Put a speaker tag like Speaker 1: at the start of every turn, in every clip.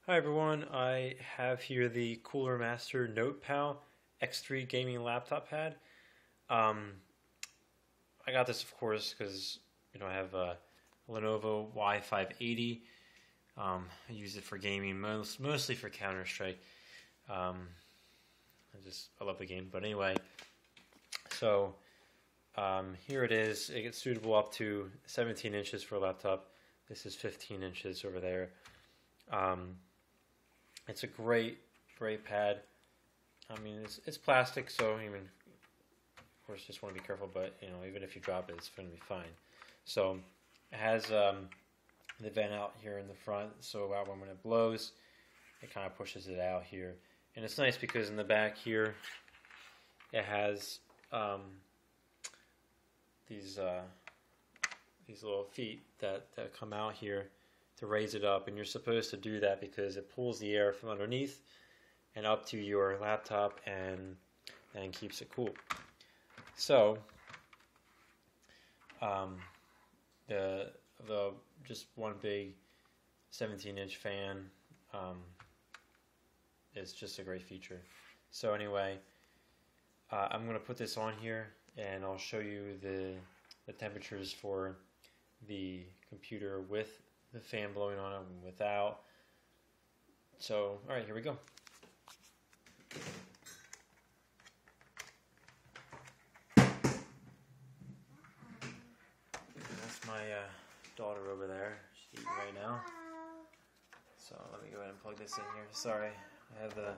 Speaker 1: Hi everyone, I have here the Cooler Master NotePal X3 gaming laptop pad. I got this of course because I have a Lenovo Y580. I use it for gaming, mostly for Counter-Strike. I love the game, but anyway. So here it is. It gets suitable up to 17 inches for a laptop. This is 15 inches over there. It's a great pad. I mean, it's plastic, so of course, just want to be careful. But even if you drop it, it's going to be fine. So it has the vent out here in the front, so when it blows, it kind of pushes it out here. And it's nice because in the back here, it has these little feet that come out here to raise it up, and you're supposed to do that because it pulls the air from underneath and up to your laptop and keeps it cool. So the just one big 17-inch fan is just a great feature. So anyway, I'm going to put this on here and I'll show you the temperatures for the computer with the fan blowing on it and without. So, alright, here we go. That's my daughter over there. She's eating right now. So, let me go ahead and plug this in here. Sorry, I have the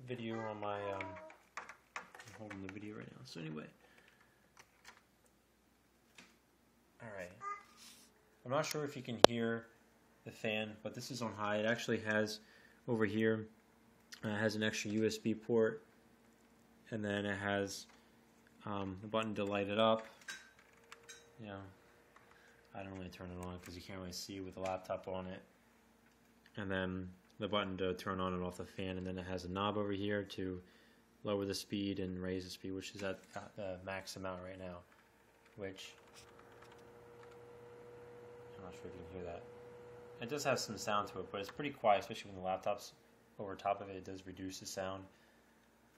Speaker 1: video on my, I'm holding the video right now. So anyway. Alright. I'm not sure if you can hear the fan, but this is on high. It actually has over here, has an extra USB port, and then it has the button to light it up. I don't really turn it on because you can't really see with the laptop on it. And then the button to turn on and off the fan, and then it has a knob over here to lower the speed and raise the speed, which is at the max amount right now, which I'm not sure if you can hear that. It does have some sound to it, but it's pretty quiet, especially when the laptop's over top of it. It does reduce the sound.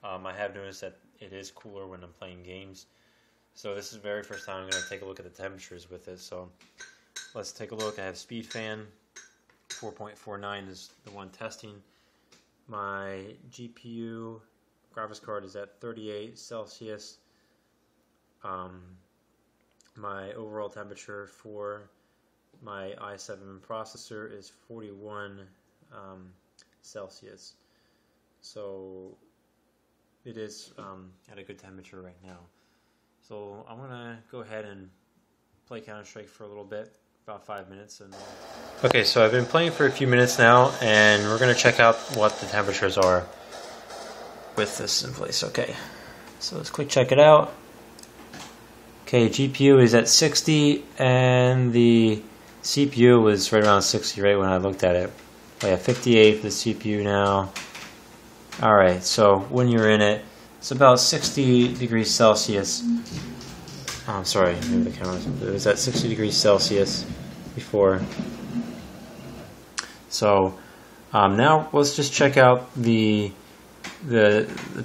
Speaker 1: I have noticed that it is cooler when I'm playing games. So this is the very first time I'm going to take a look at the temperatures with this. So let's take a look. I have speed fan. 4.49 is the one testing. My GPU graphics card is at 38 Celsius. My overall temperature for my i7 processor is 41 Celsius. So it is at a good temperature right now. So I'm going to go ahead and play Counter-Strike for a little bit, about 5 minutes. Okay, so I've been playing for a few minutes now, and we're going to check out what the temperatures are with this in place. Okay, so let's quick check it out. Okay, GPU is at 60, and the CPU was right around 60 right when I looked at it. I have 58 for the CPU now. Alright, so when you're in it, it's about 60 degrees Celsius. Oh, I'm sorry, maybe the camera it was at 60 degrees Celsius before. So now let's just check out the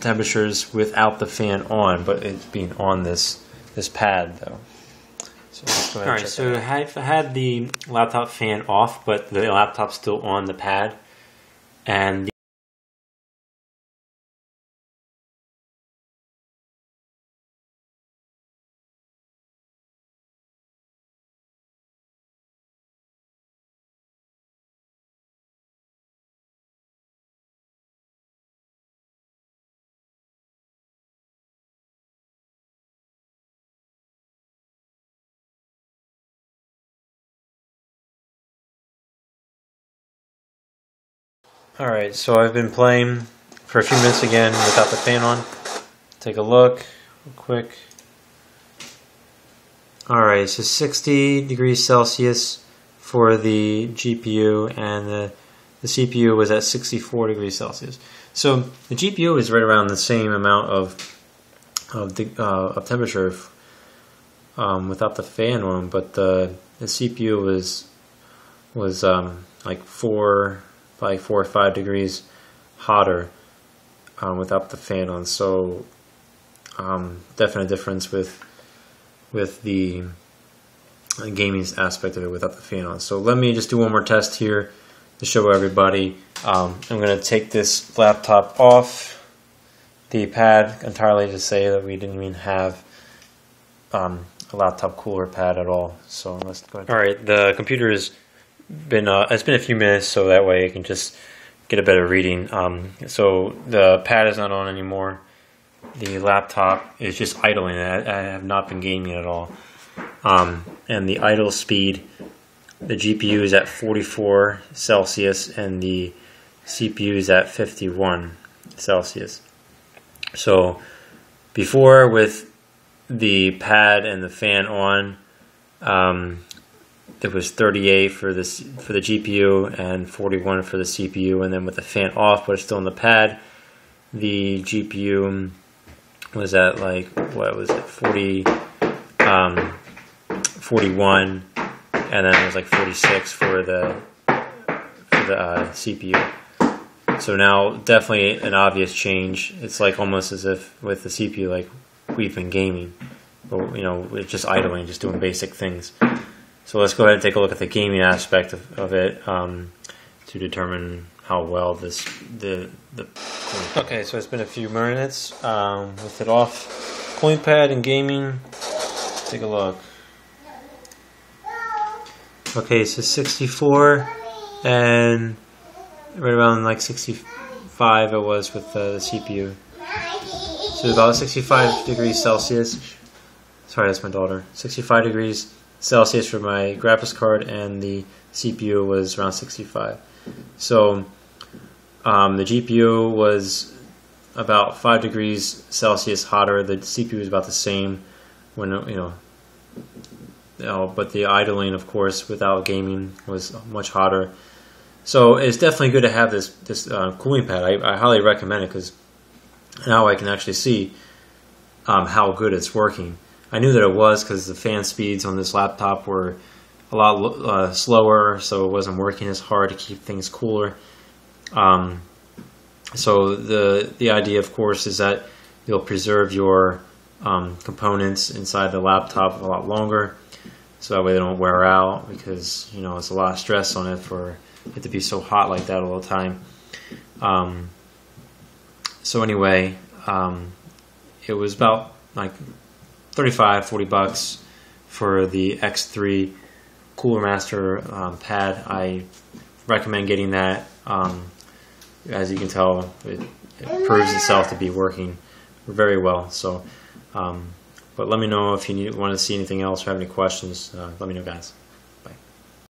Speaker 1: temperatures without the fan on, but it's being on this pad though. So alright, so I had the laptop fan off, but the laptop's still on the pad, and alright, so I've been playing for a few minutes again without the fan on. Take a look real quick. Alright, so 60 degrees Celsius for the GPU, and the CPU was at 64 degrees Celsius. So the GPU is right around the same amount of temperature without the fan on, but the CPU was like 4 or 5 degrees hotter without the fan on. So definite difference with the gaming aspect of it without the fan on. So let me just do one more test here to show everybody. I'm going to take this laptop off the pad entirely to say that we didn't even have a laptop cooler pad at all. So let's go ahead. All right, the computer has been it's been a few minutes, so that way I can just get a better reading. So the pad is not on anymore. The laptop is just idling. I have not been gaming at all. And the idle speed, the GPU is at 44 Celsius and the CPU is at 51 Celsius. So before, with the pad and the fan on, it was 38 for the GPU and 41 for the CPU, and then with the fan off but it's still in the pad, the GPU was at like, what was it, 41, and then it was like 46 for the CPU. So now definitely an obvious change. It's like almost as if with the CPU, like we've been gaming, but you know, it's just idling, just doing basic things. So let's go ahead and take a look at the gaming aspect of it to determine how well the Okay, so it's been a few minutes with it off. Cooling pad and gaming. Take a look. Okay, so 64 and right around like 65 it was with the CPU. So about 65 degrees Celsius. Sorry, that's my daughter. 65 degrees Celsius for my graphics card, and the CPU was around 65. So the GPU was about 5 degrees Celsius hotter. The CPU was about the same when but the idling, of course, without gaming was much hotter. So it's definitely good to have this cooling pad. I highly recommend it because now I can actually see how good it's working. I knew that it was because the fan speeds on this laptop were a lot slower, so it wasn't working as hard to keep things cooler. So the idea, of course, is that you'll preserve your components inside the laptop a lot longer, so that way they don't wear out, because you know it's a lot of stress on it for it to be so hot like that all the time. So anyway, it was about like $35-40 for the X3 Cooler Master pad. I recommend getting that. As you can tell, it proves itself to be working very well. So, but let me know if you want to see anything else or have any questions. Let me know, guys.